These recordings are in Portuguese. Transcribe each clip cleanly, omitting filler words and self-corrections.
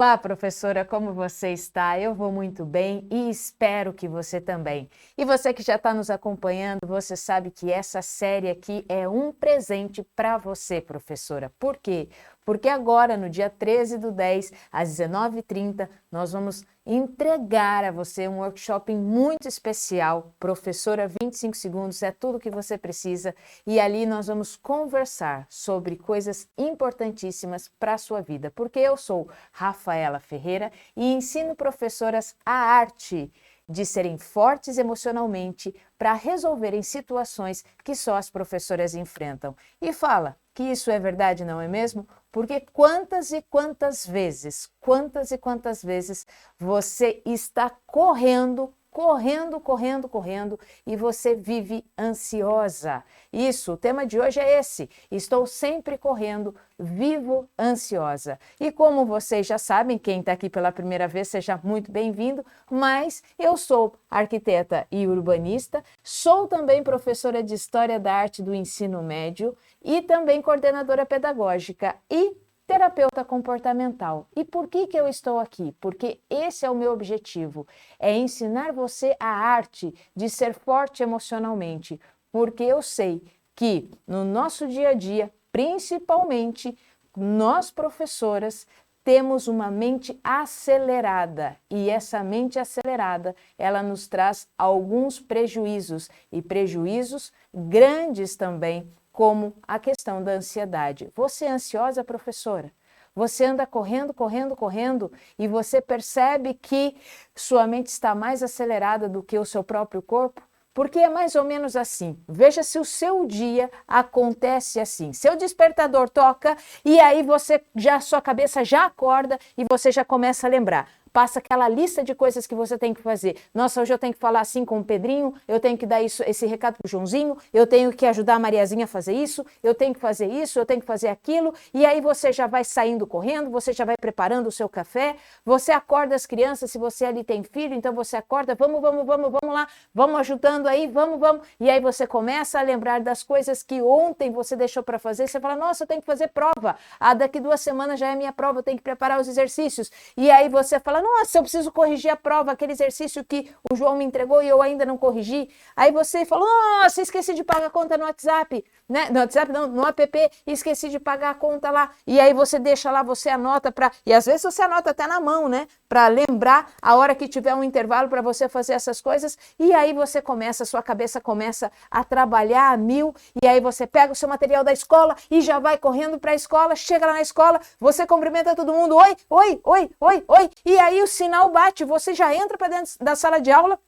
Olá, professora, como você está? Eu vou muito bem e espero que você também. E você que já está nos acompanhando, você sabe que essa série aqui é um presente para você, professora. Por quê? Porque agora, no dia 13/10, às 19h30, nós vamos entregar a você um workshop muito especial. Professora, 25 segundos é tudo que você precisa. E ali nós vamos conversar sobre coisas importantíssimas para a sua vida. Porque eu sou Rafaela Ferreira e ensino professoras a arte de serem fortes emocionalmente para resolverem situações que só as professoras enfrentam. E fala que isso é verdade, não é mesmo? Porque quantas e quantas vezes você está correndo e você vive ansiosa. Isso, o tema de hoje é esse. Estou sempre correndo, vivo ansiosa. E como vocês já sabem, quem está aqui pela primeira vez, seja muito bem-vindo, mas eu sou arquiteta e urbanista, sou também professora de História da Arte do Ensino Médio e também coordenadora pedagógica e terapeuta comportamental. E por que eu estou aqui? Porque esse é o meu objetivo, é ensinar você a arte de ser forte emocionalmente, porque eu sei que no nosso dia a dia, principalmente nós professoras, temos uma mente acelerada e essa mente acelerada, ela nos traz alguns prejuízos e prejuízos grandes também, como a questão da ansiedade. Você é ansiosa, professora? Você anda correndo e você percebe que sua mente está mais acelerada do que o seu próprio corpo? Porque é mais ou menos assim. Veja se o seu dia acontece assim. Seu despertador toca e aí sua cabeça já acorda e você já começa a lembrar. Passa aquela lista de coisas que você tem que fazer. Nossa, hoje eu tenho que falar assim com o Pedrinho, eu tenho que dar esse recado pro Joãozinho, eu tenho que ajudar a Mariazinha a fazer isso, eu tenho que fazer isso, eu tenho que fazer aquilo, e aí você já vai saindo correndo, você já vai preparando o seu café, você acorda as crianças, se você ali tem filho, então você acorda, vamos lá, vamos ajudando aí, vamos, e aí você começa a lembrar das coisas que ontem você deixou para fazer, você fala, nossa, eu tenho que fazer prova, daqui 2 semanas já é minha prova, eu tenho que preparar os exercícios, e aí você fala, nossa, eu preciso corrigir a prova, aquele exercício que o João me entregou e eu ainda não corrigi. Aí você falou, nossa, esqueci de pagar a conta no WhatsApp, né? No WhatsApp não, no app, esqueci de pagar a conta lá. E aí você deixa lá, você anota e às vezes você anota até na mão, né? Para lembrar a hora que tiver um intervalo para você fazer essas coisas. E aí sua cabeça começa a trabalhar a mil. E aí você pega o seu material da escola e já vai correndo para a escola. Chega lá na escola, você cumprimenta todo mundo, oi. E aí o sinal bate, você já entra para dentro da sala de aula.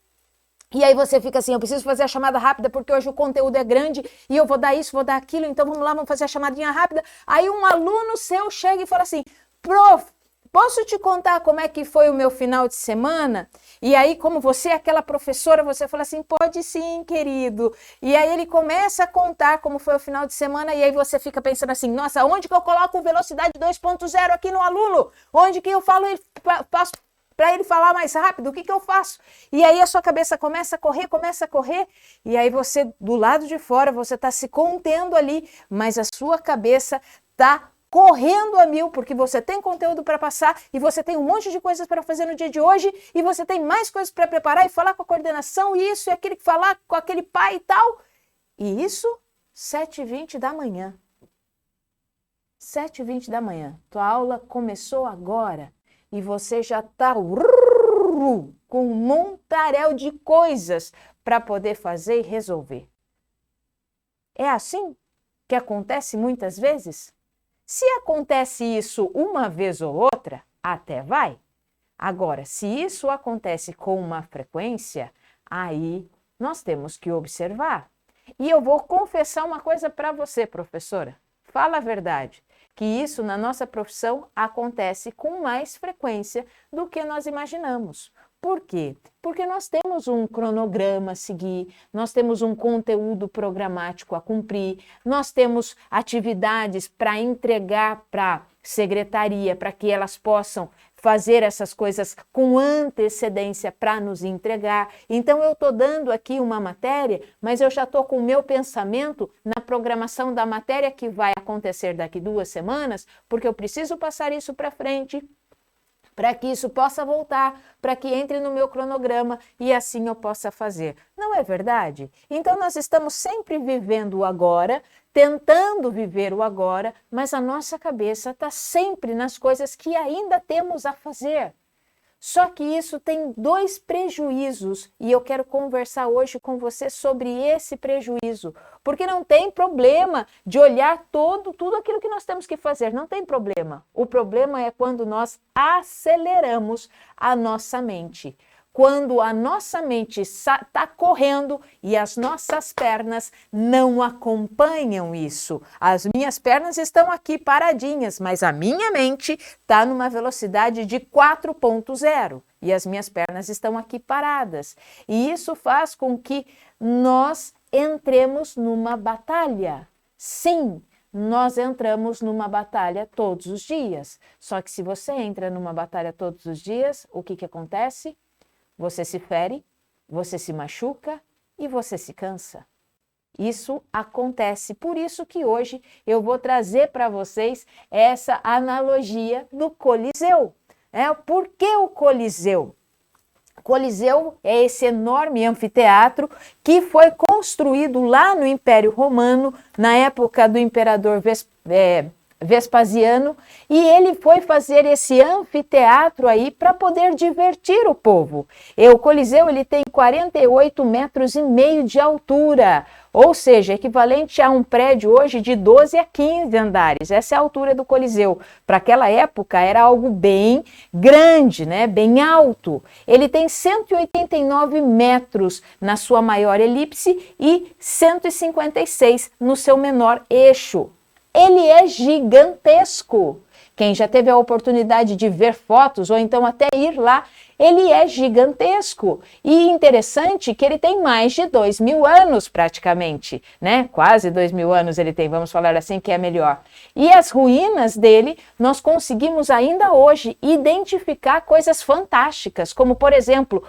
E aí você fica assim, eu preciso fazer a chamada rápida porque hoje o conteúdo é grande e eu vou dar isso, vou dar aquilo, então vamos lá, vamos fazer a chamadinha rápida. Aí um aluno seu chega e fala assim, prof, posso te contar como é que foi o meu final de semana? E aí, como você é aquela professora, você fala assim, pode sim, querido. E aí ele começa a contar como foi o final de semana e aí você fica pensando assim, nossa, onde que eu coloco velocidade 2.0 aqui no aluno? Onde que eu faço para ele falar mais rápido? O que eu faço? E aí a sua cabeça começa a correr, e aí você, do lado de fora, você está se contendo ali, mas a sua cabeça está correndo a mil, porque você tem conteúdo para passar e você tem um monte de coisas para fazer no dia de hoje e você tem mais coisas para preparar e falar com a coordenação e isso e aquele que falar com aquele pai e tal. E isso 7h20 da manhã. 7h20 da manhã. Tua aula começou agora e você já está com um montaréu de coisas para poder fazer e resolver. É assim que acontece muitas vezes? Se acontece isso uma vez ou outra, até vai. Agora, se isso acontece com uma frequência, aí nós temos que observar. E eu vou confessar uma coisa para você, professora. Fala a verdade, que isso na nossa profissão acontece com mais frequência do que nós imaginamos. Por quê? Porque nós temos um cronograma a seguir, nós temos um conteúdo programático a cumprir, nós temos atividades para entregar para a secretaria, para que elas possam fazer essas coisas com antecedência para nos entregar. Então, eu estou dando aqui uma matéria, mas eu já estou com o meu pensamento na programação da matéria que vai acontecer daqui 2 semanas, porque eu preciso passar isso para frente para que isso possa voltar, para que entre no meu cronograma e assim eu possa fazer. Não é verdade? Então nós estamos sempre vivendo o agora, tentando viver o agora, mas a nossa cabeça está sempre nas coisas que ainda temos a fazer. Só que isso tem dois prejuízos e eu quero conversar hoje com você sobre esse prejuízo, porque não tem problema de olhar tudo aquilo que nós temos que fazer, não tem problema. O problema é quando nós aceleramos a nossa mente. Quando a nossa mente está correndo e as nossas pernas não acompanham isso. As minhas pernas estão aqui paradinhas, mas a minha mente está numa velocidade de 4.0 e as minhas pernas estão aqui paradas. E isso faz com que nós entremos numa batalha. Sim, nós entramos numa batalha todos os dias. Só que se você entra numa batalha todos os dias, o que acontece? Você se fere, você se machuca e você se cansa. Isso acontece, por isso que hoje eu vou trazer para vocês essa analogia do Coliseu. Por que o Coliseu? Coliseu é esse enorme anfiteatro que foi construído lá no Império Romano, na época do imperador Vespasiano, e ele foi fazer esse anfiteatro aí para poder divertir o povo. E o Coliseu ele tem 48,5 metros de altura, ou seja, equivalente a um prédio hoje de 12 a 15 andares. Essa é a altura do Coliseu. Para aquela época era algo bem grande, né? Bem alto. Ele tem 189 metros na sua maior elipse e 156 no seu menor eixo. Ele é gigantesco. Quem já teve a oportunidade de ver fotos ou então até ir lá, ele é gigantesco. E interessante que ele tem mais de 2.000 anos praticamente, né? Quase 2.000 anos ele tem, vamos falar assim que é melhor. E as ruínas dele, nós conseguimos ainda hoje identificar coisas fantásticas, como por exemplo,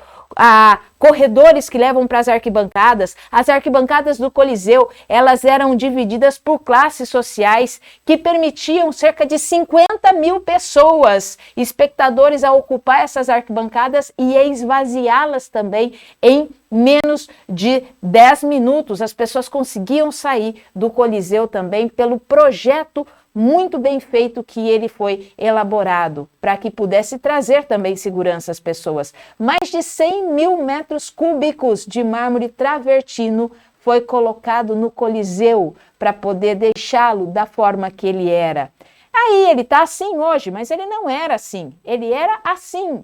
corredores que levam para as arquibancadas. As arquibancadas do Coliseu, elas eram divididas por classes sociais que permitiam cerca de 50.000 pessoas, espectadores, a ocupar essas arquibancadas e a esvaziá-las também em menos de 10 minutos. As pessoas conseguiam sair do Coliseu também pelo projeto muito bem feito que ele foi elaborado, para que pudesse trazer também segurança às pessoas. Mais de 100.000 metros cúbicos de mármore travertino foi colocado no Coliseu para poder deixá-lo da forma que ele era. Aí ele está assim hoje, mas ele não era assim, ele era assim.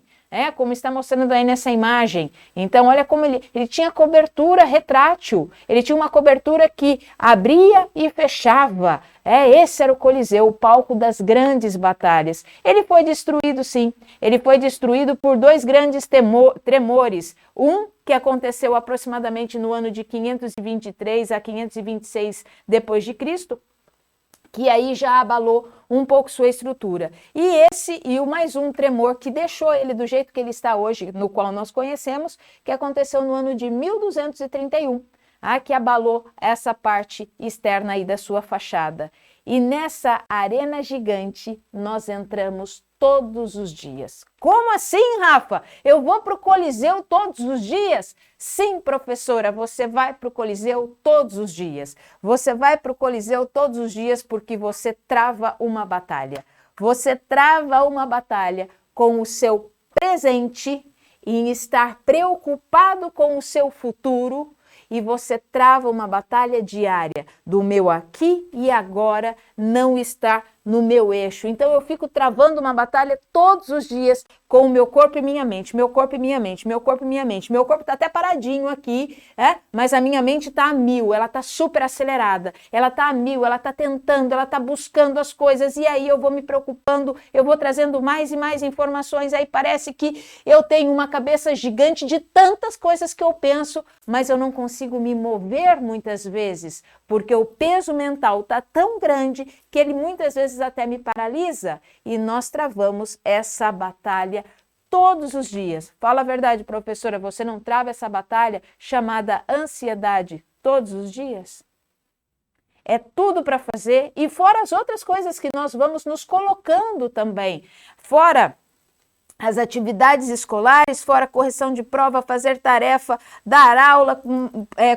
Como está mostrando aí nessa imagem. Então, olha como ele tinha cobertura retrátil, ele tinha uma cobertura que abria e fechava. Esse era o Coliseu, o palco das grandes batalhas. Ele foi destruído, sim, ele foi destruído por dois grandes tremores. Um que aconteceu aproximadamente no ano de 523 a 526 depois de Cristo, que aí já abalou um pouco sua estrutura. E o mais um tremor que deixou ele do jeito que ele está hoje, no qual nós conhecemos, que aconteceu no ano de 1231, que abalou essa parte externa aí da sua fachada. E nessa arena gigante nós entramos todos os dias. Como assim, Rafa? Eu vou para o Coliseu todos os dias? Sim, professora, você vai para o Coliseu todos os dias. Você vai para o Coliseu todos os dias porque você trava uma batalha. Você trava uma batalha com o seu presente em estar preocupado com o seu futuro, e você trava uma batalha diária do meu aqui e agora não estar no meu eixo. Então eu fico travando uma batalha todos os dias com o meu corpo e minha mente, meu corpo e minha mente, meu corpo e minha mente. Meu corpo está até paradinho aqui, mas a minha mente está a 1000, ela está super acelerada, ela está a 1000, ela está tentando, ela está buscando as coisas, e aí eu vou me preocupando, eu vou trazendo mais e mais informações, aí parece que eu tenho uma cabeça gigante de tantas coisas que eu penso, mas eu não consigo me mover muitas vezes, porque o peso mental está tão grande que ele muitas vezes até me paralisa, e nós travamos essa batalha todos os dias. Fala a verdade, professora, você não trava essa batalha chamada ansiedade todos os dias? É tudo para fazer, e fora as outras coisas que nós vamos nos colocando também. Fora as atividades escolares, fora correção de prova, fazer tarefa, dar aula,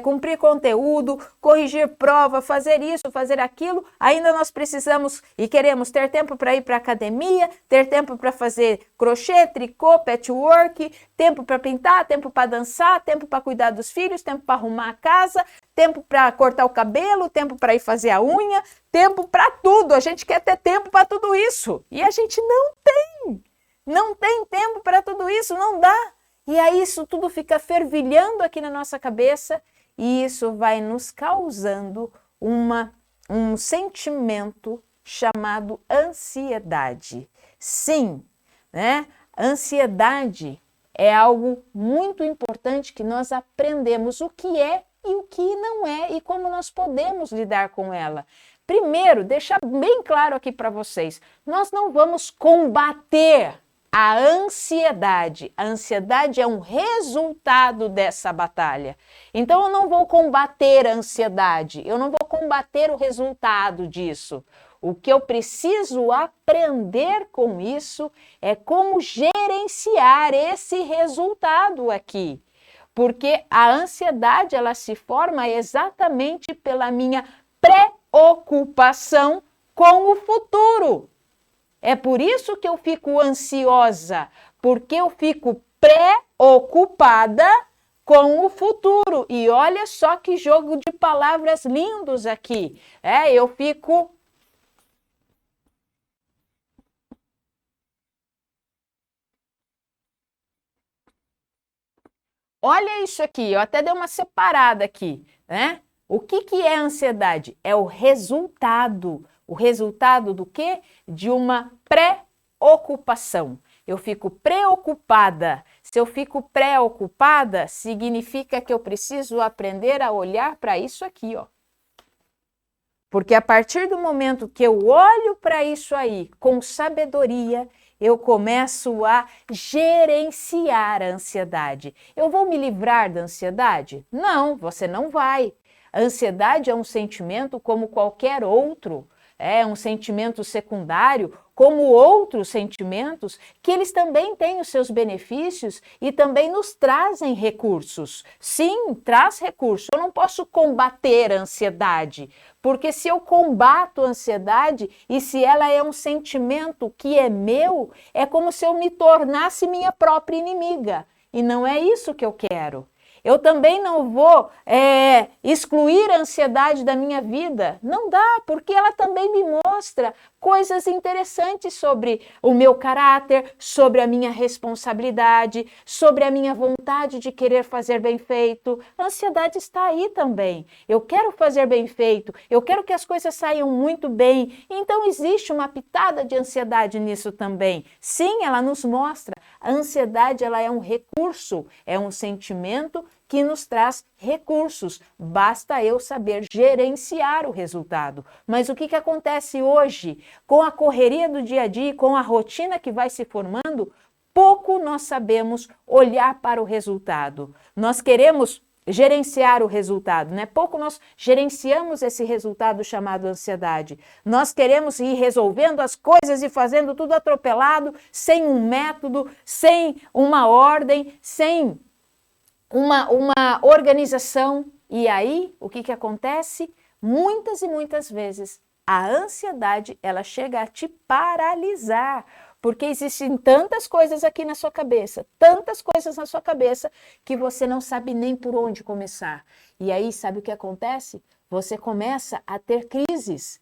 cumprir conteúdo, corrigir prova, fazer isso, fazer aquilo, ainda nós precisamos e queremos ter tempo para ir para a academia, ter tempo para fazer crochê, tricô, patchwork, tempo para pintar, tempo para dançar, tempo para cuidar dos filhos, tempo para arrumar a casa, tempo para cortar o cabelo, tempo para ir fazer a unha, tempo para tudo. A gente quer ter tempo para tudo isso e a gente não tem. Não tem tempo para tudo isso, não dá. E aí isso tudo fica fervilhando aqui na nossa cabeça e isso vai nos causando um sentimento chamado ansiedade. Sim, né? Ansiedade é algo muito importante que nós aprendemos o que é e o que não é e como nós podemos lidar com ela. Primeiro, deixar bem claro aqui para vocês, nós não vamos combater a ansiedade. A ansiedade é um resultado dessa batalha. Então, eu não vou combater a ansiedade, eu não vou combater o resultado disso. O que eu preciso aprender com isso é como gerenciar esse resultado aqui. Porque a ansiedade, ela se forma exatamente pela minha preocupação com o futuro. É por isso que eu fico ansiosa, porque eu fico preocupada com o futuro. E olha só que jogo de palavras lindos aqui. Eu fico... Olha isso aqui, eu até dei uma separada aqui, né? O que é ansiedade? É o resultado. O resultado do quê? De uma preocupação. Eu fico preocupada. Se eu fico preocupada, significa que eu preciso aprender a olhar para isso aqui, ó. Porque a partir do momento que eu olho para isso aí com sabedoria, eu começo a gerenciar a ansiedade. Eu vou me livrar da ansiedade? Não, você não vai. A ansiedade é um sentimento como qualquer outro. É um sentimento secundário, como outros sentimentos, que eles também têm os seus benefícios e também nos trazem recursos. Sim, traz recursos. Eu não posso combater a ansiedade, porque se eu combato a ansiedade e se ela é um sentimento que é meu, é como se eu me tornasse minha própria inimiga. E não é isso que eu quero. Eu também não vou excluir a ansiedade da minha vida. Não dá, porque ela também me mostra coisas interessantes sobre o meu caráter, sobre a minha responsabilidade, sobre a minha vontade de querer fazer bem feito. A ansiedade está aí também. Eu quero fazer bem feito, eu quero que as coisas saiam muito bem. Então existe uma pitada de ansiedade nisso também. Sim, ela nos mostra. A ansiedade, ela é um recurso, é um sentimento que nos traz recursos. Basta eu saber gerenciar o resultado. Mas o que acontece hoje? Com a correria do dia a dia, com a rotina que vai se formando, pouco nós sabemos olhar para o resultado. Nós queremos gerenciar o resultado, né? Pouco nós gerenciamos esse resultado chamado ansiedade. Nós queremos ir resolvendo as coisas e fazendo tudo atropelado, sem um método, sem uma ordem, sem uma organização. E aí, o que acontece? Muitas e muitas vezes, a ansiedade, ela chega a te paralisar, porque existem tantas coisas aqui na sua cabeça, tantas coisas na sua cabeça, que você não sabe nem por onde começar. E aí, sabe o que acontece? Você começa a ter crises.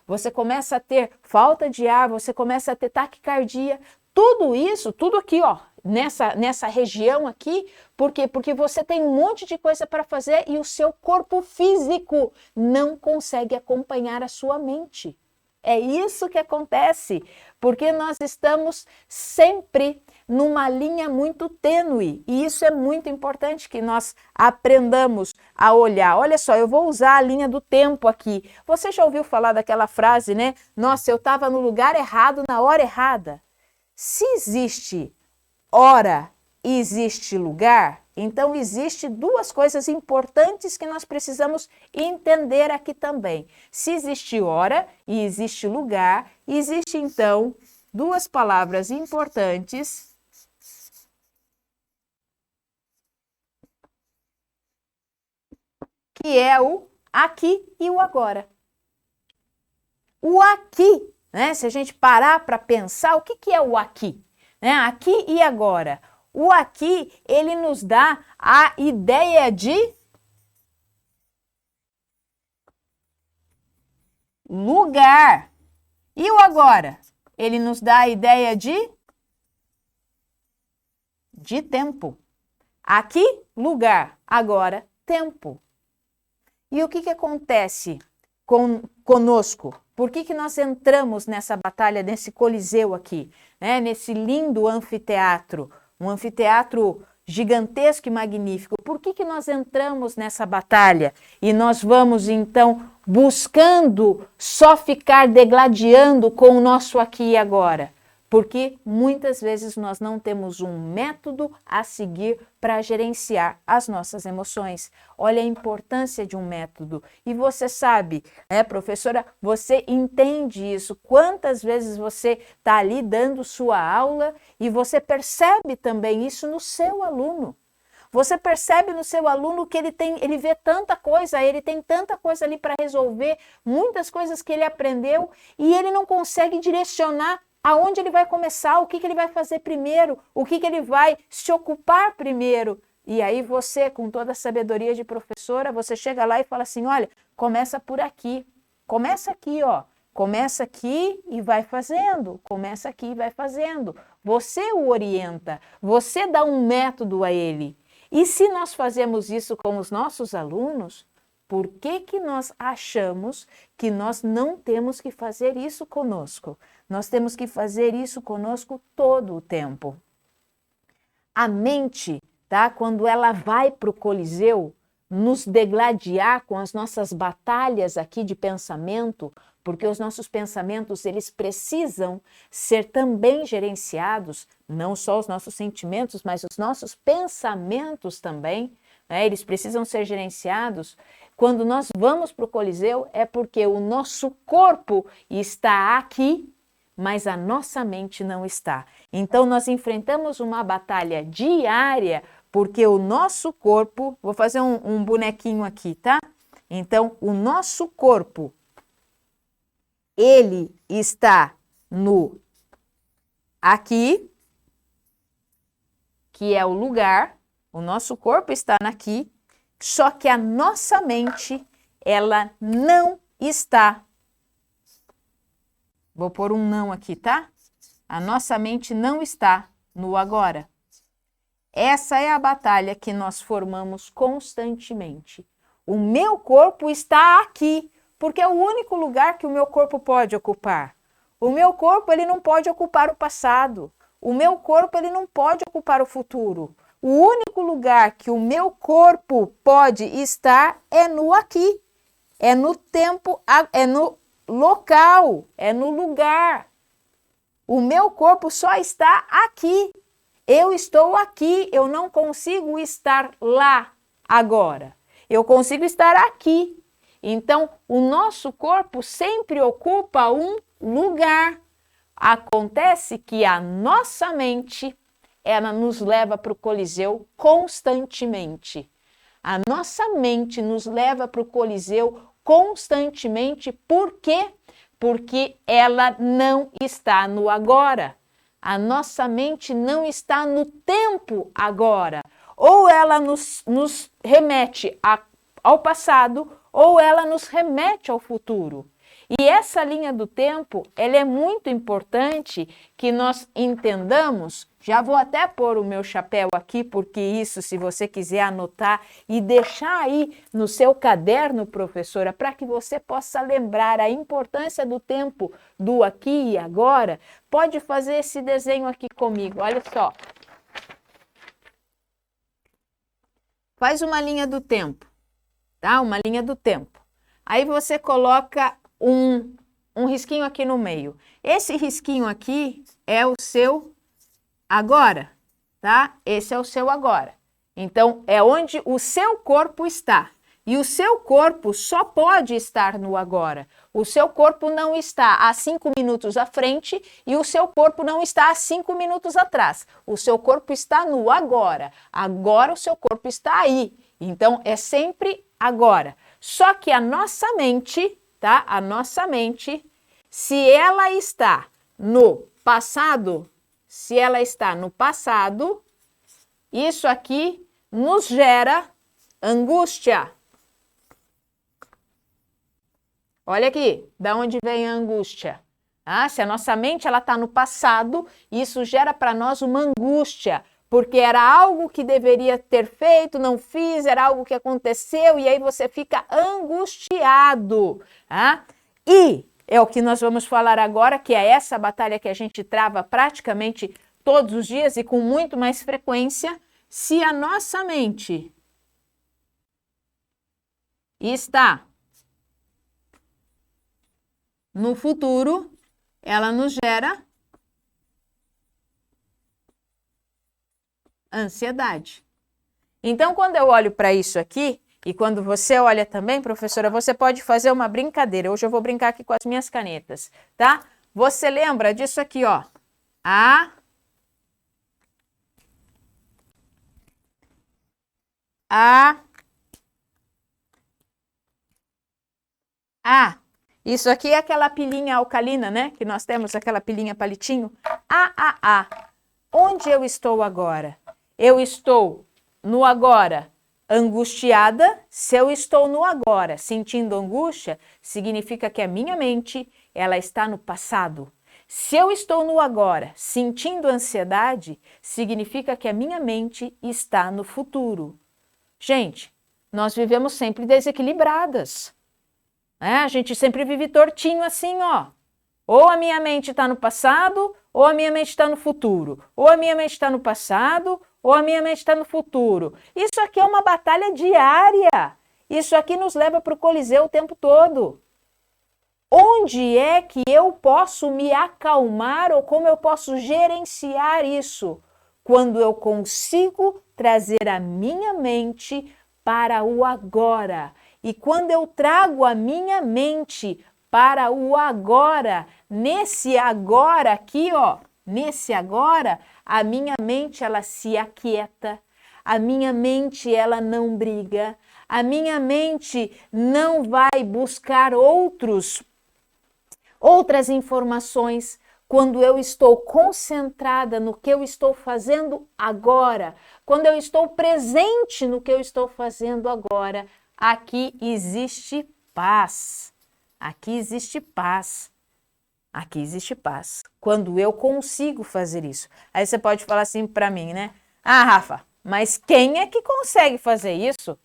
Você começa a ter falta de ar, você começa a ter taquicardia. Tudo isso, tudo aqui, ó, nessa região aqui, por quê? Porque você tem um monte de coisa para fazer e o seu corpo físico não consegue acompanhar a sua mente. É isso que acontece, porque nós estamos sempre numa linha muito tênue e isso é muito importante que nós aprendamos a olhar. Olha só, eu vou usar a linha do tempo aqui. Você já ouviu falar daquela frase, né? Nossa, eu estava no lugar errado na hora errada. Se existe hora e existe lugar, então existe duas coisas importantes que nós precisamos entender aqui também. Se existe hora e existe lugar, existe então duas palavras importantes que é o aqui e o agora. O aqui, né? Se a gente parar para pensar, o que é o aqui? Né? Aqui e agora. O aqui, ele nos dá a ideia de lugar. E o agora? Ele nos dá a ideia de tempo. Aqui, lugar. Agora, tempo. E o que acontece conosco? Por que nós entramos nessa batalha, nesse coliseu aqui, né? Nesse lindo anfiteatro, um anfiteatro gigantesco e magnífico? Por que nós entramos nessa batalha? E nós vamos, então, buscando só ficar degladiando com o nosso aqui e agora? Porque muitas vezes nós não temos um método a seguir para gerenciar as nossas emoções. Olha a importância de um método. E você sabe, né, professora, você entende isso. Quantas vezes você está ali dando sua aula e você percebe também isso no seu aluno. Você percebe no seu aluno que ele vê tanta coisa, ele tem tanta coisa ali para resolver, muitas coisas que ele aprendeu e ele não consegue direcionar aonde ele vai começar, o que ele vai fazer primeiro, o que ele vai se ocupar primeiro. E aí você, com toda a sabedoria de professora, você chega lá e fala assim, olha, começa por aqui, começa aqui, ó. Começa aqui e vai fazendo, começa aqui e vai fazendo. Você o orienta, você dá um método a ele. E se nós fazemos isso com os nossos alunos, por que nós achamos que nós não temos que fazer isso conosco? Nós temos que fazer isso conosco todo o tempo. A mente, tá? Quando ela vai para o Coliseu, nos degladiar com as nossas batalhas aqui de pensamento, porque os nossos pensamentos, eles precisam ser também gerenciados, não só os nossos sentimentos, mas os nossos pensamentos também, né? Eles precisam ser gerenciados. Quando nós vamos para o Coliseu, é porque o nosso corpo está aqui, mas a nossa mente não está. Então, nós enfrentamos uma batalha diária, porque o nosso corpo... Vou fazer um bonequinho aqui, tá? Então, o nosso corpo, ele está no aqui, que é o lugar. O nosso corpo está aqui, só que a nossa mente, ela não está. Vou pôr um não aqui, tá? A nossa mente não está no agora. Essa é a batalha que nós formamos constantemente. O meu corpo está aqui, porque é o único lugar que o meu corpo pode ocupar. O meu corpo, ele não pode ocupar o passado. O meu corpo, ele não pode ocupar o futuro. O único lugar que o meu corpo pode estar é no aqui, é no tempo, é no local, é no lugar. O meu corpo só está aqui. Eu estou aqui, eu não consigo estar lá agora. Eu consigo estar aqui. Então, o nosso corpo sempre ocupa um lugar. Acontece que a nossa mente, ela nos leva para o Coliseu constantemente. A nossa mente nos leva para o Coliseu constantemente. Por quê? Porque ela não está no agora. A nossa mente não está no tempo agora. Ou ela nos remete ao passado, ou ela nos remete ao futuro. E essa linha do tempo, ela é muito importante que nós entendamos. Já vou até pôr o meu chapéu aqui, porque isso, se você quiser anotar e deixar aí no seu caderno, professora, para que você possa lembrar a importância do tempo do aqui e agora, pode fazer esse desenho aqui comigo, olha só. Faz uma linha do tempo, tá? Uma linha do tempo. Aí você coloca um risquinho aqui no meio. Esse risquinho aqui é o seu agora, tá? Esse é o seu agora. Então, é onde o seu corpo está. E o seu corpo só pode estar no agora. O seu corpo não está há 5 minutos à frente e o seu corpo não está há 5 minutos atrás. O seu corpo está no agora. Agora o seu corpo está aí. Então é sempre agora. Só que a nossa mente, tá? A nossa mente, se ela está no passado, isso aqui nos gera angústia. Olha aqui, da onde vem a angústia? Se a nossa mente está no passado, isso gera para nós uma angústia, porque era algo que deveria ter feito, não fiz, era algo que aconteceu, e aí você fica angustiado. E é o que nós vamos falar agora, que é essa batalha que a gente trava praticamente todos os dias e com muito mais frequência. Se a nossa mente está no futuro, ela nos gera ansiedade. Então, quando eu olho para isso aqui, e quando você olha também, professora, você pode fazer uma brincadeira. Hoje eu vou brincar aqui com as minhas canetas, tá? Você lembra disso aqui, ó? Isso aqui é aquela pilinha alcalina, né? Que nós temos aquela pilinha palitinho. Onde eu estou agora? Eu estou no agora angustiada. Se eu estou no agora sentindo angústia, significa que a minha mente, ela está no passado. Se eu estou no agora sentindo ansiedade, significa que a minha mente está no futuro. Gente, nós vivemos sempre desequilibradas. A gente sempre vive tortinho assim, ó. Ou a minha mente está no passado, ou a minha mente está no futuro. Ou a minha mente está no passado, ou a minha mente está no futuro. Isso aqui é uma batalha diária. Isso aqui nos leva para o Coliseu o tempo todo. Onde é que eu posso me acalmar ou como eu posso gerenciar isso? Quando eu consigo trazer a minha mente para o agora. E quando eu trago a minha mente para o agora, nesse agora aqui, ó, nesse agora, a minha mente ela se aquieta, a minha mente ela não briga, a minha mente não vai buscar outras informações. Quando eu estou concentrada no que eu estou fazendo agora, quando eu estou presente no que eu estou fazendo agora, aqui existe paz. Aqui existe paz. Aqui existe paz. Quando eu consigo fazer isso. Aí você pode falar assim para mim, né? Rafa, mas quem é que consegue fazer isso?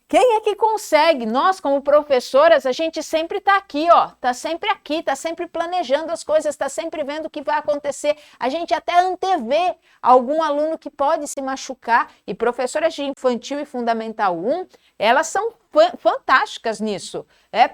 Quem é que consegue? Nós, como professoras, a gente sempre está aqui, ó. Está sempre aqui, está sempre planejando as coisas, está sempre vendo o que vai acontecer. A gente até antevê algum aluno que pode se machucar. E professoras de infantil e fundamental 1, elas são fantásticas nisso.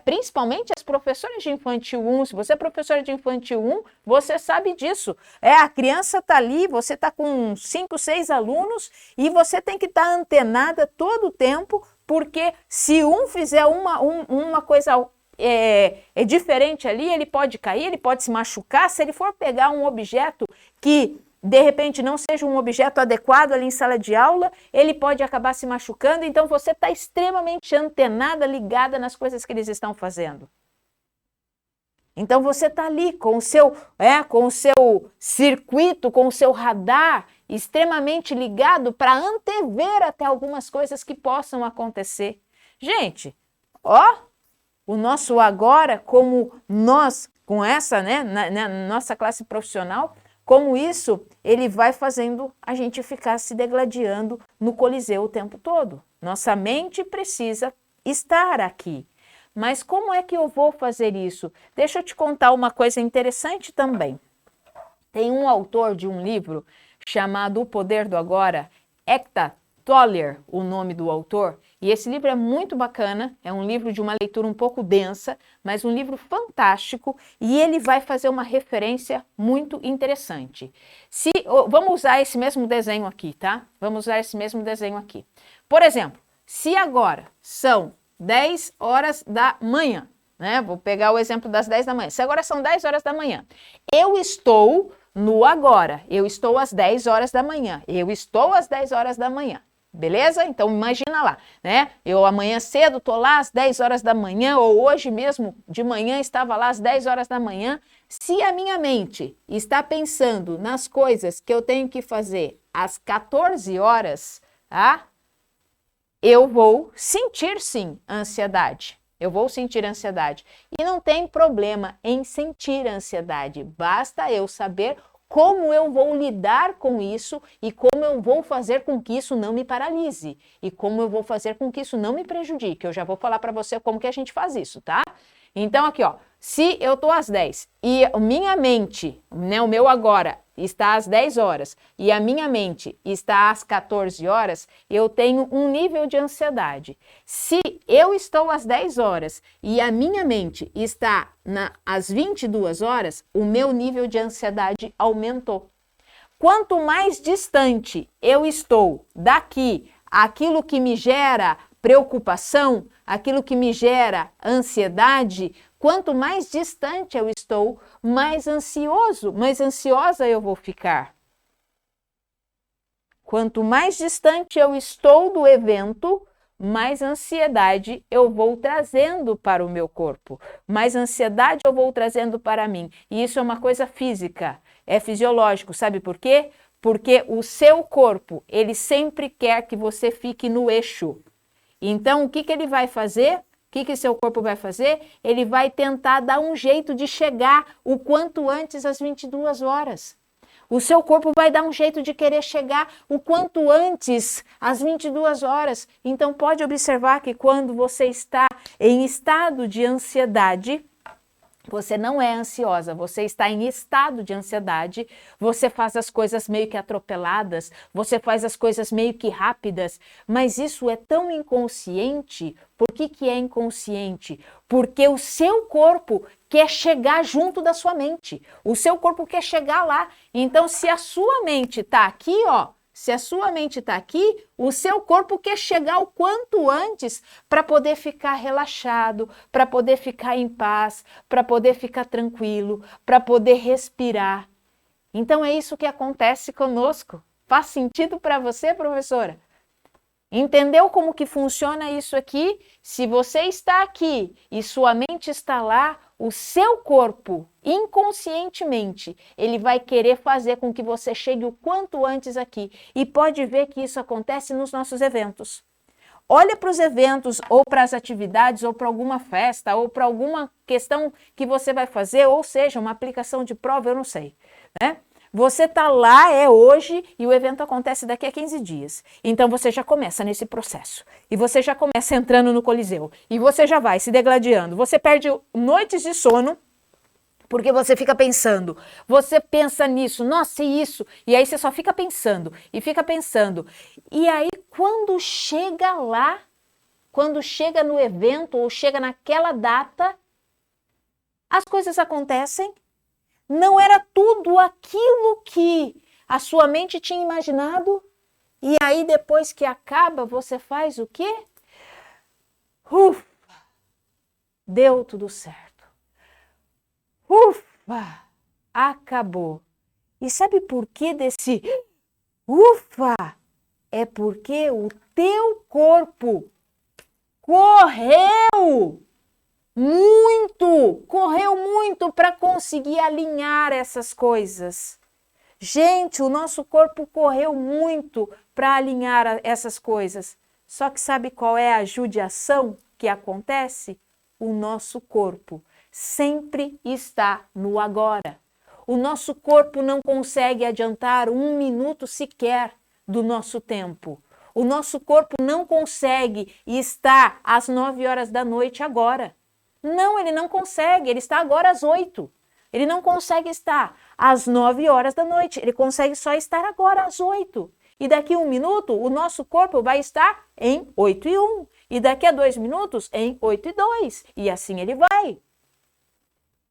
Principalmente as professoras de infantil 1. Se você é professora de infantil 1, você sabe disso. A criança está ali, você está com 5, 6 alunos e você tem que estar antenada todo o tempo, porque se um fizer uma coisa diferente ali, ele pode cair, ele pode se machucar. Se ele for pegar um objeto que de repente não seja um objeto adequado ali em sala de aula, ele pode acabar se machucando. Então você está extremamente antenada, ligada nas coisas que eles estão fazendo. Então você está ali com o seu circuito, com o seu radar extremamente ligado para antever até algumas coisas que possam acontecer. Gente, o nosso agora, como nós, com essa, na nossa classe profissional, como isso, ele vai fazendo a gente ficar se degladiando no Coliseu o tempo todo. Nossa mente precisa estar aqui. Mas como é que eu vou fazer isso? Deixa eu te contar uma coisa interessante também. Tem um autor de um livro chamado O Poder do Agora, Eckhart Tolle, o nome do autor, e esse livro é muito bacana, é um livro de uma leitura um pouco densa, mas um livro fantástico, e ele vai fazer uma referência muito interessante. Vamos usar esse mesmo desenho aqui, tá? Vamos usar esse mesmo desenho aqui. Por exemplo, se agora são 10 horas da manhã, né? Vou pegar o exemplo das 10 da manhã. Se agora são 10 horas da manhã, eu estou no agora, eu estou às 10 horas da manhã, eu estou às 10 horas da manhã. Beleza? Então imagina lá, né? Eu amanhã cedo tô lá às 10 horas da manhã, ou hoje mesmo de manhã estava lá às 10 horas da manhã. Se a minha mente está pensando nas coisas que eu tenho que fazer às 14 horas, tá? Eu vou sentir sim ansiedade. Eu vou sentir ansiedade. E não tem problema em sentir ansiedade, basta eu saber como eu vou lidar com isso e como eu vou fazer com que isso não me paralise e como eu vou fazer com que isso não me prejudique. Eu já vou falar para você como que a gente faz isso, tá? Então aqui, ó, se eu tô às 10 e minha mente, né, o meu agora está às 10 horas e a minha mente está às 14 horas, eu tenho um nível de ansiedade. Se eu estou às 10 horas e a minha mente está às 22 horas, o meu nível de ansiedade aumentou. Quanto mais distante eu estou daqui, aquilo que me gera preocupação, aquilo que me gera ansiedade, quanto mais distante eu estou, mais ansiosa eu vou ficar. Quanto mais distante eu estou do evento, mais ansiedade eu vou trazendo para o meu corpo, mais ansiedade eu vou trazendo para mim. E isso é uma coisa física, é fisiológico, sabe por quê? Porque o seu corpo, ele sempre quer que você fique no eixo. Então, o que ele vai fazer? O que seu corpo vai fazer? Ele vai tentar dar um jeito de chegar o quanto antes às 22 horas. O seu corpo vai dar um jeito de querer chegar o quanto antes às 22 horas. Então, pode observar que quando você está em estado de ansiedade, você não é ansiosa, você está em estado de ansiedade, você faz as coisas meio que atropeladas, você faz as coisas meio que rápidas, mas isso é tão inconsciente. Por que é inconsciente? Porque o seu corpo quer chegar junto da sua mente, o seu corpo quer chegar lá. Então, se a sua mente está aqui, ó, se a sua mente está aqui, o seu corpo quer chegar o quanto antes para poder ficar relaxado, para poder ficar em paz, para poder ficar tranquilo, para poder respirar. Então é isso que acontece conosco. Faz sentido para você, professora? Entendeu como que funciona isso aqui? Se você está aqui e sua mente está lá, o seu corpo, inconscientemente, ele vai querer fazer com que você chegue o quanto antes aqui. E pode ver que isso acontece nos nossos eventos. Olha para os eventos, ou para as atividades, ou para alguma festa, ou para alguma questão que você vai fazer, ou seja, uma aplicação de prova, eu não sei, né? Você está lá, é hoje, e o evento acontece daqui a 15 dias. Então, você já começa nesse processo. E você já começa entrando no Coliseu. E você já vai se degladiando. Você perde noites de sono, porque você fica pensando. Você pensa nisso, nossa, e isso? E aí você só fica pensando, e fica pensando. E aí, quando chega lá, quando chega no evento, ou chega naquela data, as coisas acontecem. Não era tudo aquilo que a sua mente tinha imaginado. E aí, depois que acaba, você faz o quê? Ufa! Deu tudo certo. Ufa! Acabou. E sabe por que desse ufa? É porque o teu corpo correu muito para conseguir alinhar essas coisas. Gente, o nosso corpo correu muito para alinhar essas coisas. Só que sabe qual é a judiação que acontece? O nosso corpo sempre está no agora. O nosso corpo não consegue adiantar 1 minuto sequer do nosso tempo. O nosso corpo não consegue estar às 9 horas da noite agora. Não, ele não consegue, ele está agora às 8. Ele não consegue estar às 9 horas da noite, ele consegue só estar agora às 8. E daqui a 1 minuto, o nosso corpo vai estar em 8:01. E daqui a 2 minutos, em 8:02. E assim ele vai.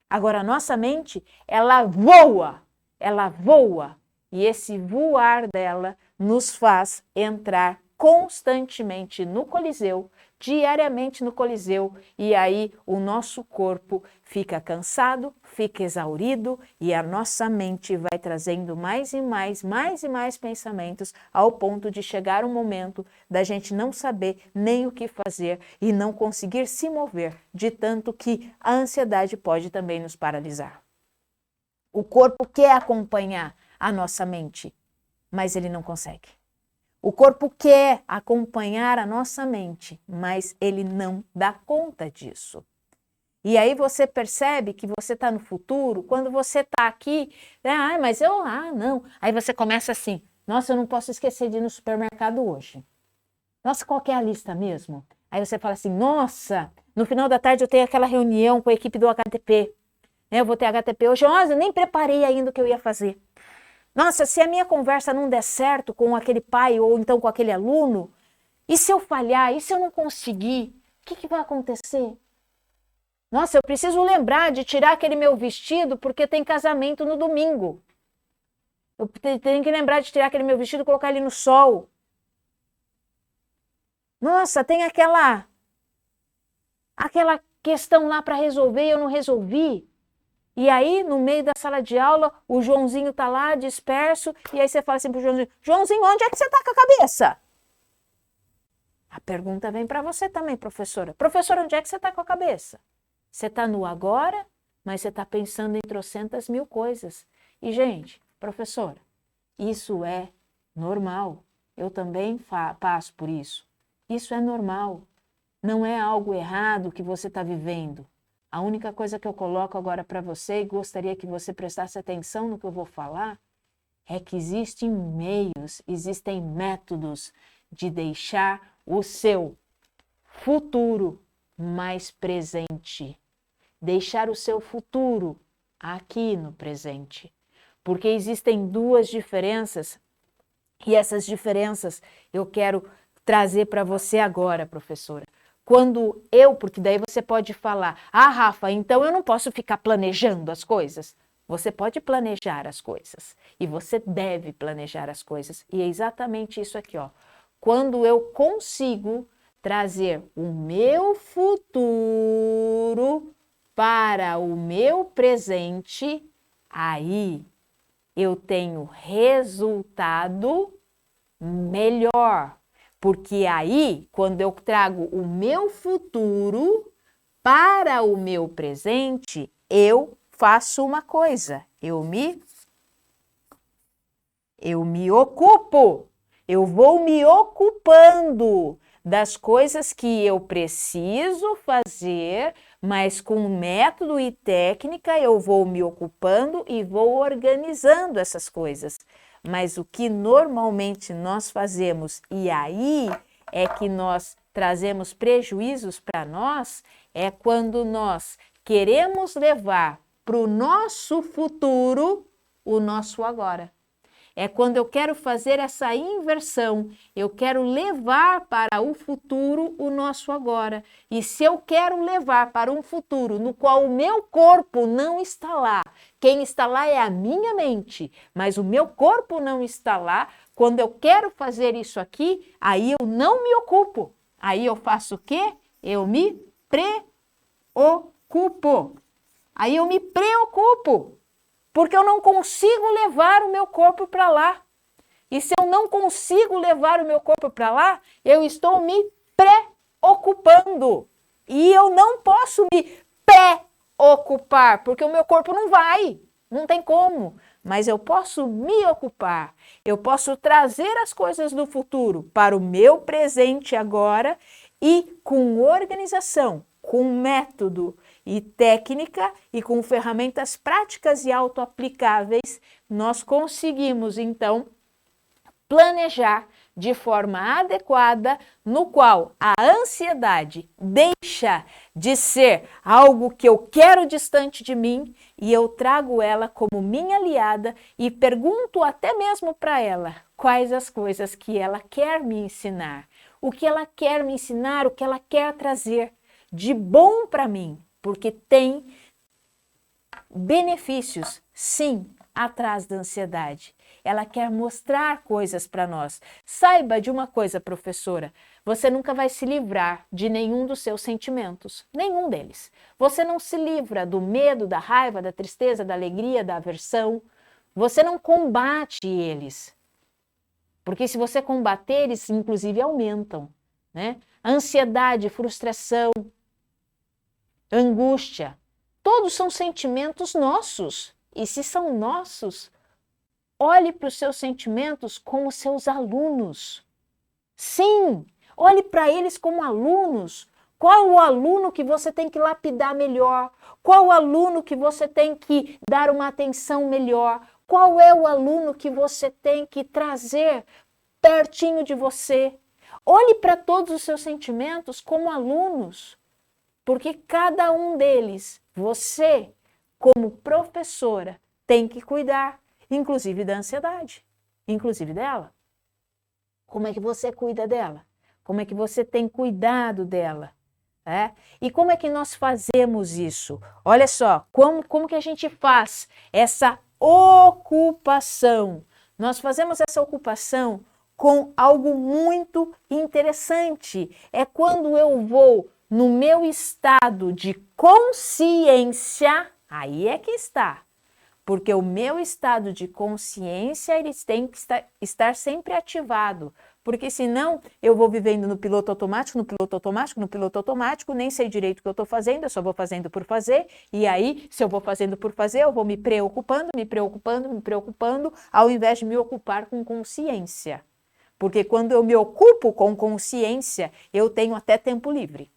Agora, a nossa mente, ela voa. E esse voar dela nos faz entrar constantemente no Coliseu, diariamente no Coliseu, e aí o nosso corpo fica cansado, fica exaurido e a nossa mente vai trazendo mais e mais pensamentos, ao ponto de chegar um momento da gente não saber nem o que fazer e não conseguir se mover, de tanto que a ansiedade pode também nos paralisar. O corpo quer acompanhar a nossa mente, mas ele não consegue. O corpo quer acompanhar a nossa mente, mas ele não dá conta disso. E aí você percebe que você está no futuro, quando você está aqui, não. Aí você começa assim, nossa, eu não posso esquecer de ir no supermercado hoje. Nossa, qual que é a lista mesmo? Aí você fala assim, nossa, no final da tarde eu tenho aquela reunião com a equipe do HTP. Eu vou ter HTP hoje, nossa, eu nem preparei ainda o que eu ia fazer. Nossa, se a minha conversa não der certo com aquele pai ou então com aquele aluno, e se eu falhar, e se eu não conseguir, o que vai acontecer? Nossa, eu preciso lembrar de tirar aquele meu vestido porque tem casamento no domingo. Eu tenho que lembrar de tirar aquele meu vestido e colocar ele no sol. Nossa, tem aquela questão lá para resolver e eu não resolvi. E aí, no meio da sala de aula, o Joãozinho tá lá, disperso, e aí você fala assim pro Joãozinho, Joãozinho, onde é que você tá com a cabeça? A pergunta vem para você também, professora. Professora, onde é que você tá com a cabeça? Você tá no agora, mas você tá pensando em trocentas mil coisas. E, gente, professora, isso é normal. Eu também passo por isso. Isso é normal. Não é algo errado que você está vivendo. A única coisa que eu coloco agora para você, e gostaria que você prestasse atenção no que eu vou falar, é que existem meios, existem métodos de deixar o seu futuro mais presente. Deixar o seu futuro aqui no presente. Porque existem duas diferenças, e essas diferenças eu quero trazer para você agora, professora. Porque daí você pode falar, Rafa, então eu não posso ficar planejando as coisas. Você pode planejar as coisas e você deve planejar as coisas. E é exatamente isso aqui, ó. Quando eu consigo trazer o meu futuro para o meu presente, aí eu tenho resultado melhor. Porque aí, quando eu trago o meu futuro para o meu presente, eu faço uma coisa, eu me ocupo, eu vou me ocupando das coisas que eu preciso fazer, mas com método e técnica eu vou me ocupando e vou organizando essas coisas. Mas o que normalmente nós fazemos, e aí é que nós trazemos prejuízos para nós, é quando nós queremos levar para o nosso futuro o nosso agora. É quando eu quero fazer essa inversão, eu quero levar para o futuro o nosso agora. E se eu quero levar para um futuro no qual o meu corpo não está lá, quem está lá é a minha mente, mas o meu corpo não está lá, quando eu quero fazer isso aqui, aí eu não me ocupo. Aí eu faço o quê? Eu me preocupo. Aí eu me preocupo. Porque eu não consigo levar o meu corpo para lá. E se eu não consigo levar o meu corpo para lá, eu estou me preocupando. E eu não posso me preocupar, porque o meu corpo não vai, não tem como. Mas eu posso me ocupar, eu posso trazer as coisas do futuro para o meu presente agora e com organização, com método e técnica e com ferramentas práticas e autoaplicáveis, nós conseguimos, então, planejar de forma adequada, no qual a ansiedade deixa de ser algo que eu quero distante de mim e eu trago ela como minha aliada e pergunto até mesmo para ela quais as coisas que ela quer me ensinar, o que ela quer me ensinar, o que ela quer trazer de bom para mim. Porque tem benefícios, sim, atrás da ansiedade. ela quer mostrar coisas para nós. Saiba de uma coisa, professora, você nunca vai se livrar de nenhum dos seus sentimentos, nenhum deles. Você não se livra do medo, da raiva, da tristeza, da alegria, da aversão. Você não combate eles. Porque se você combater, eles inclusive aumentam, né? Ansiedade, frustração, angústia, todos são sentimentos nossos. E se são nossos, olhe para os seus sentimentos como seus alunos. Sim, olhe para eles como alunos. Qual o aluno que você tem que lapidar melhor? Qual o aluno que você tem que dar uma atenção melhor? Qual é o aluno que você tem que trazer pertinho de você? Olhe para todos os seus sentimentos como alunos, porque cada um deles, você, como professora, tem que cuidar, inclusive da ansiedade, inclusive dela. Como é que você cuida dela? Como é que você tem cuidado dela? E como é que nós fazemos isso? Olha só, como que a gente faz essa ocupação? Nós fazemos essa ocupação com algo muito interessante. É quando eu vou no meu estado de consciência, aí é que está. Porque o meu estado de consciência, eles têm que estar sempre ativado. Porque senão eu vou vivendo no piloto automático, no piloto automático, no piloto automático, nem sei direito o que eu estou fazendo, eu só vou fazendo por fazer. E aí, se eu vou fazendo por fazer, eu vou me preocupando, ao invés de me ocupar com consciência. Porque quando eu me ocupo com consciência, eu tenho até tempo livre.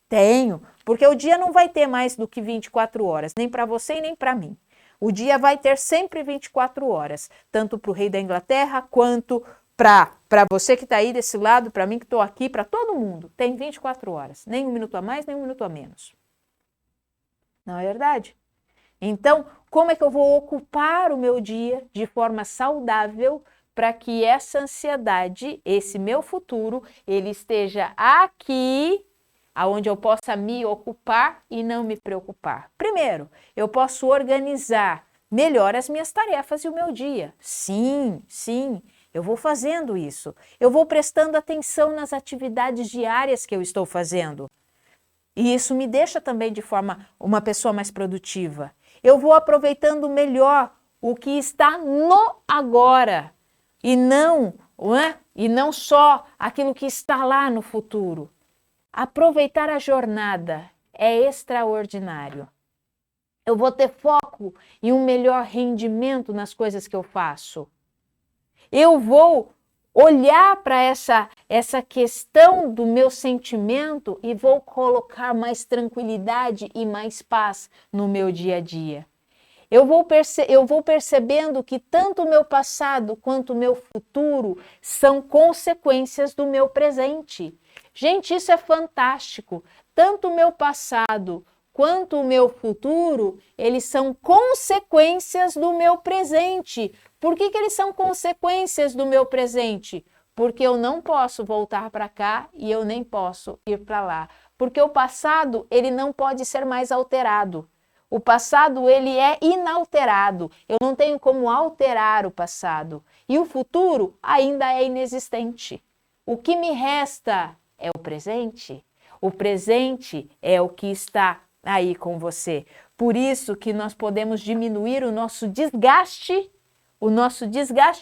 Tenho, porque o dia não vai ter mais do que 24 horas, nem para você e nem para mim. O dia vai ter sempre 24 horas, tanto para o rei da Inglaterra, quanto para você que está aí desse lado, para mim que estou aqui, para todo mundo. Tem 24 horas, nem um minuto a mais, nem um minuto a menos. Não é verdade? Então, como é que eu vou ocupar o meu dia de forma saudável para que essa ansiedade, esse meu futuro, ele esteja aqui, aonde eu possa me ocupar e não me preocupar? Primeiro, eu posso organizar melhor as minhas tarefas e o meu dia. Sim, eu vou fazendo isso. Eu vou prestando atenção nas atividades diárias que eu estou fazendo. E isso me deixa também de forma uma pessoa mais produtiva. Eu vou aproveitando melhor o que está no agora e não só aquilo que está lá no futuro. Aproveitar a jornada é extraordinário. Eu vou ter foco e um melhor rendimento nas coisas que eu faço. Eu vou olhar para essa questão do meu sentimento e vou colocar mais tranquilidade e mais paz no meu dia a dia. Eu vou percebendo que tanto o meu passado quanto o meu futuro são consequências do meu presente. Gente, isso é fantástico. Tanto o meu passado quanto o meu futuro, eles são consequências do meu presente. Por que eles são consequências do meu presente? Porque eu não posso voltar para cá e eu nem posso ir para lá. Porque o passado, ele não pode ser mais alterado. O passado, ele é inalterado. Eu não tenho como alterar o passado. E o futuro ainda é inexistente. O que me resta é o presente. O presente é o que está aí com você. Por isso que nós podemos diminuir o nosso desgaste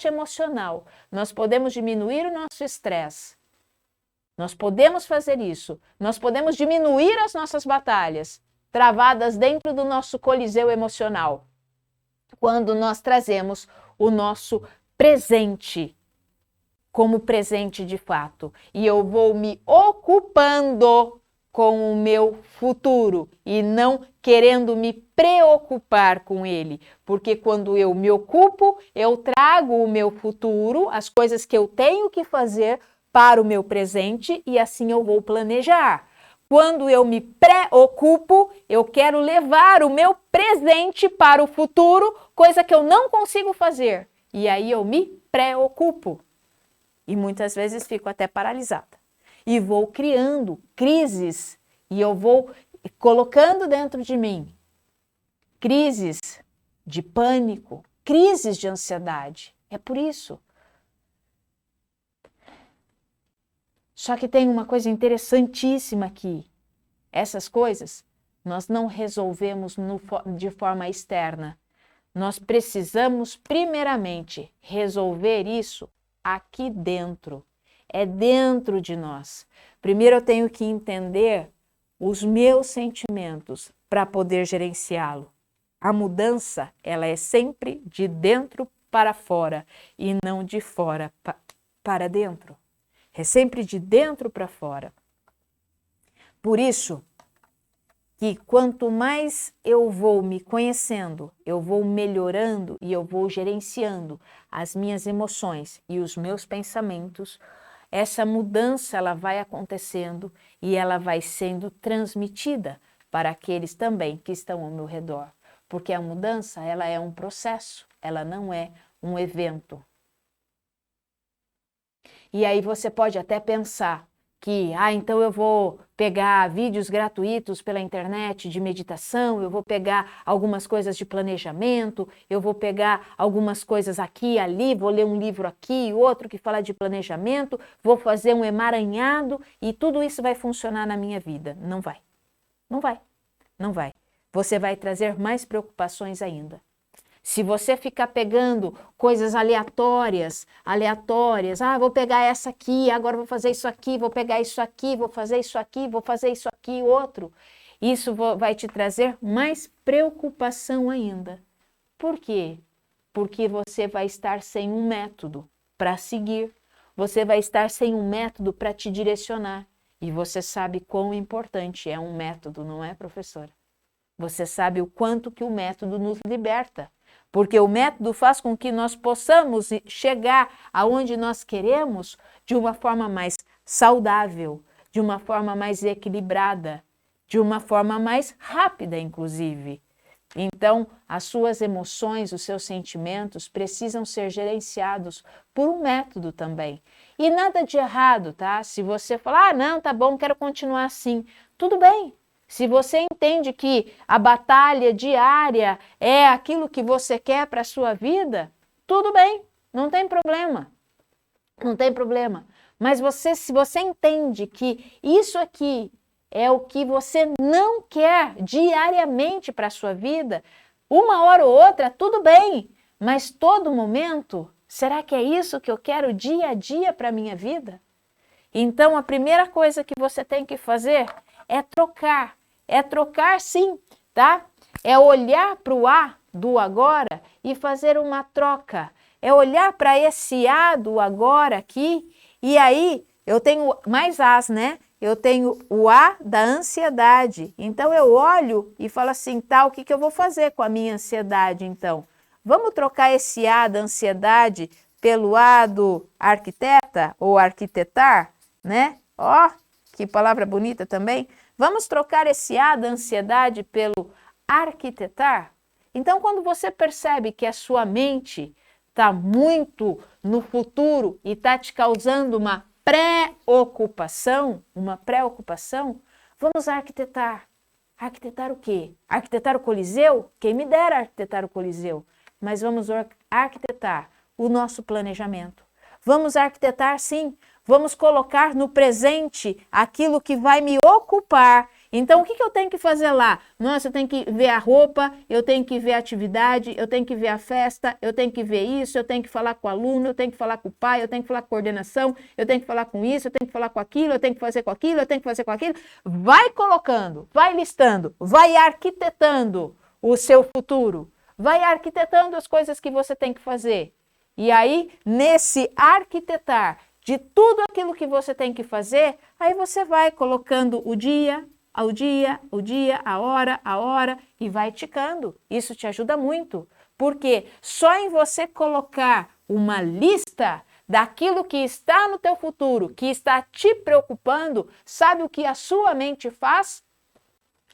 emocional. Nós podemos diminuir o nosso estresse. Nós podemos fazer isso. Nós podemos diminuir as nossas batalhas travadas dentro do nosso coliseu emocional, quando nós trazemos o nosso presente como presente de fato. E eu vou me ocupando com o meu futuro e não querendo me preocupar com ele. Porque quando eu me ocupo, eu trago o meu futuro, as coisas que eu tenho que fazer para o meu presente e assim eu vou planejar. Quando eu me preocupo, eu quero levar o meu presente para o futuro, coisa que eu não consigo fazer. E aí eu me preocupo. E muitas vezes fico até paralisada. E vou criando crises e eu vou colocando dentro de mim crises de pânico, crises de ansiedade. É por isso. Só que tem uma coisa interessantíssima aqui. Essas coisas nós não resolvemos de forma externa. Nós precisamos, primeiramente, resolver isso aqui dentro. É dentro de nós. Primeiro eu tenho que entender os meus sentimentos para poder gerenciá-lo. A mudança, ela é sempre de dentro para fora e não de fora para dentro. É sempre de dentro para fora. Por isso que quanto mais eu vou me conhecendo, eu vou melhorando e eu vou gerenciando as minhas emoções e os meus pensamentos, essa mudança ela vai acontecendo e ela vai sendo transmitida para aqueles também que estão ao meu redor. Porque a mudança ela é um processo, ela não é um evento. E aí você pode até pensar que, então eu vou pegar vídeos gratuitos pela internet de meditação, eu vou pegar algumas coisas de planejamento, eu vou pegar algumas coisas aqui e ali, vou ler um livro aqui, outro que fala de planejamento, vou fazer um emaranhado e tudo isso vai funcionar na minha vida. Não vai. Não vai. Não vai. Você vai trazer mais preocupações ainda. Se você ficar pegando coisas aleatórias, vou pegar essa aqui, agora vou fazer isso aqui, vou pegar isso aqui, vou fazer isso aqui, vou fazer isso aqui, outro. Isso vai te trazer mais preocupação ainda. Por quê? Porque você vai estar sem um método para seguir, você vai estar sem um método para te direcionar. E você sabe quão importante é um método, não é, professora? Você sabe o quanto que o método nos liberta. Porque o método faz com que nós possamos chegar aonde nós queremos de uma forma mais saudável, de uma forma mais equilibrada, de uma forma mais rápida, inclusive. Então, as suas emoções, os seus sentimentos precisam ser gerenciados por um método também. E nada de errado, tá? Se você falar, não, tá bom, quero continuar assim, tudo bem. Se você entende que a batalha diária é aquilo que você quer para a sua vida, tudo bem, não tem problema. Não tem problema. Mas se você entende que isso aqui é o que você não quer diariamente para a sua vida, uma hora ou outra, tudo bem. Mas todo momento, será que é isso que eu quero dia a dia para a minha vida? Então, a primeira coisa que você tem que fazer é trocar. É trocar sim, tá? É olhar para o A do agora e fazer uma troca. É olhar para esse A do agora aqui e aí eu tenho mais As, né? Eu tenho o A da ansiedade. Então eu olho e falo assim, tá, o que eu vou fazer com a minha ansiedade então? Vamos trocar esse A da ansiedade pelo A do arquiteta ou arquitetar, né? Ó, que palavra bonita também. Vamos trocar esse A da ansiedade pelo arquitetar? Então, quando você percebe que a sua mente está muito no futuro e está te causando uma preocupação, vamos arquitetar. Arquitetar o quê? Arquitetar o Coliseu? Quem me dera arquitetar o Coliseu. Mas vamos arquitetar o nosso planejamento. Vamos arquitetar, sim. Vamos colocar no presente aquilo que vai me ocupar. Então, o que eu tenho que fazer lá? Nossa, eu tenho que ver a roupa, eu tenho que ver a atividade, eu tenho que ver a festa, eu tenho que ver isso, eu tenho que falar com o aluno, eu tenho que falar com o pai, eu tenho que falar com a coordenação, eu tenho que falar com isso, eu tenho que falar com aquilo, eu tenho que fazer com aquilo, eu tenho que fazer com aquilo. Vai colocando, vai listando, vai arquitetando o seu futuro, vai arquitetando as coisas que você tem que fazer. E aí, nesse arquitetar de tudo aquilo que você tem que fazer, aí você vai colocando o dia, a hora, e vai ticando. Isso te ajuda muito, porque só em você colocar uma lista daquilo que está no teu futuro, que está te preocupando, sabe o que a sua mente faz?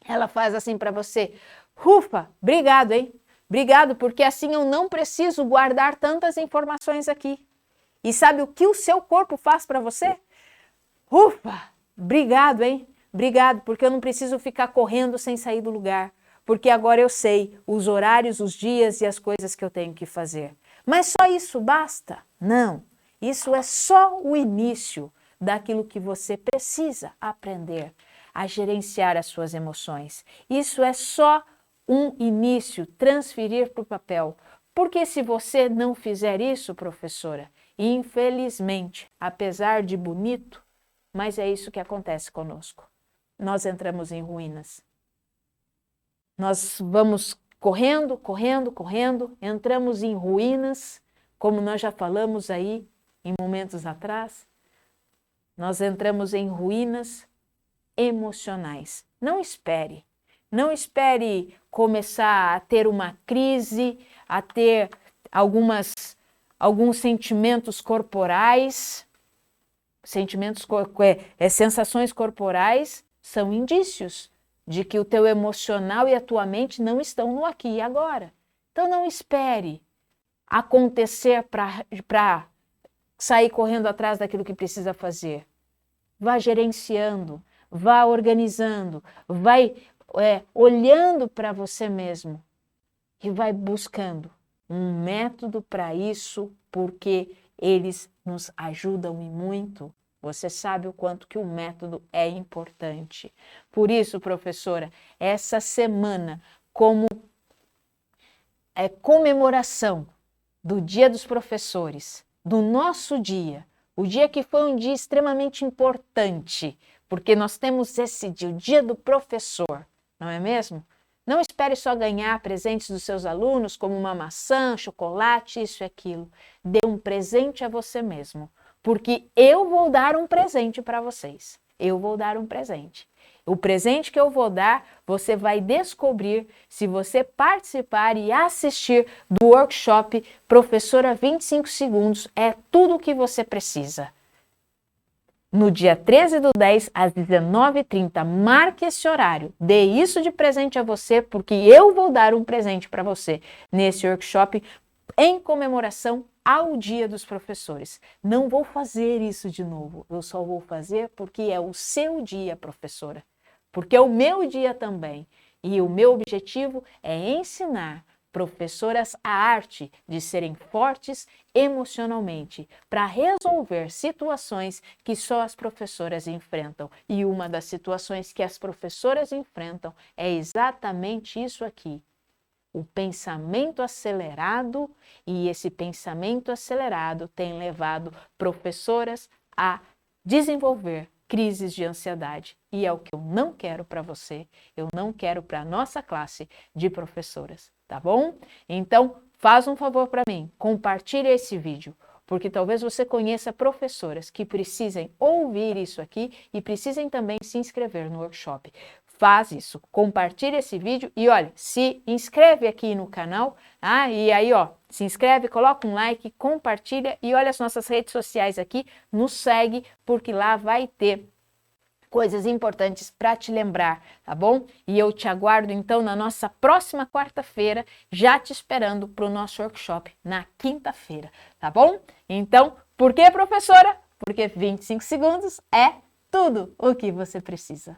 Ela faz assim para você, ufa, obrigado, hein? Obrigado, porque assim eu não preciso guardar tantas informações aqui. E sabe o que o seu corpo faz para você? Ufa, obrigado, hein? Obrigado, porque eu não preciso ficar correndo sem sair do lugar. Porque agora eu sei os horários, os dias e as coisas que eu tenho que fazer. Mas só isso basta? Não. Isso é só o início daquilo que você precisa aprender a gerenciar as suas emoções. Isso é só um início, transferir para o papel. Porque se você não fizer isso, professora, infelizmente, apesar de bonito, mas é isso que acontece conosco. Nós entramos em ruínas. Nós vamos correndo, correndo, correndo, entramos em ruínas, como nós já falamos aí em momentos atrás. Nós entramos em ruínas emocionais. Não espere. Não espere começar a ter uma crise, a ter alguns sentimentos corporais. Sensações corporais são indícios de que o teu emocional e a tua mente não estão no aqui e agora. Então não espere acontecer para sair correndo atrás daquilo que precisa fazer. Vá gerenciando, vá organizando, vai olhando para você mesmo e vai buscando um método para isso, porque eles nos ajudam e muito. Você sabe o quanto que o método é importante. Por isso, professora, essa semana, como comemoração do Dia dos Professores, do nosso dia, o dia que foi um dia extremamente importante, porque nós temos esse dia, o Dia do Professor, não é mesmo? Não espere só ganhar presentes dos seus alunos, como uma maçã, chocolate, isso e aquilo. Dê um presente a você mesmo, porque eu vou dar um presente para vocês. Eu vou dar um presente. O presente que eu vou dar, você vai descobrir se você participar e assistir do workshop Professora 25 Segundos. É tudo o que você precisa. No dia 13/10, às 19h30, marque esse horário. Dê isso de presente a você, porque eu vou dar um presente para você nesse workshop em comemoração ao Dia dos Professores. Não vou fazer isso de novo. Eu só vou fazer porque é o seu dia, professora. Porque é o meu dia também. E o meu objetivo é ensinar professoras a arte de serem fortes emocionalmente para resolver situações que só as professoras enfrentam. E uma das situações que as professoras enfrentam é exatamente isso aqui. O pensamento acelerado, e esse pensamento acelerado tem levado professoras a desenvolver crises de ansiedade. E é o que eu não quero para você, eu não quero para a nossa classe de professoras, tá bom? Então, faz um favor para mim, compartilha esse vídeo, porque talvez você conheça professoras que precisem ouvir isso aqui e precisem também se inscrever no workshop. Faz isso, compartilha esse vídeo e olha, se inscreve aqui no canal, e aí se inscreve, coloca um like, compartilha e olha as nossas redes sociais aqui, nos segue, porque lá vai ter coisas importantes para te lembrar, tá bom? E eu te aguardo então na nossa próxima quarta-feira, já te esperando para o nosso workshop na quinta-feira, tá bom? Então, por que, professora? Porque 25 segundos é tudo o que você precisa.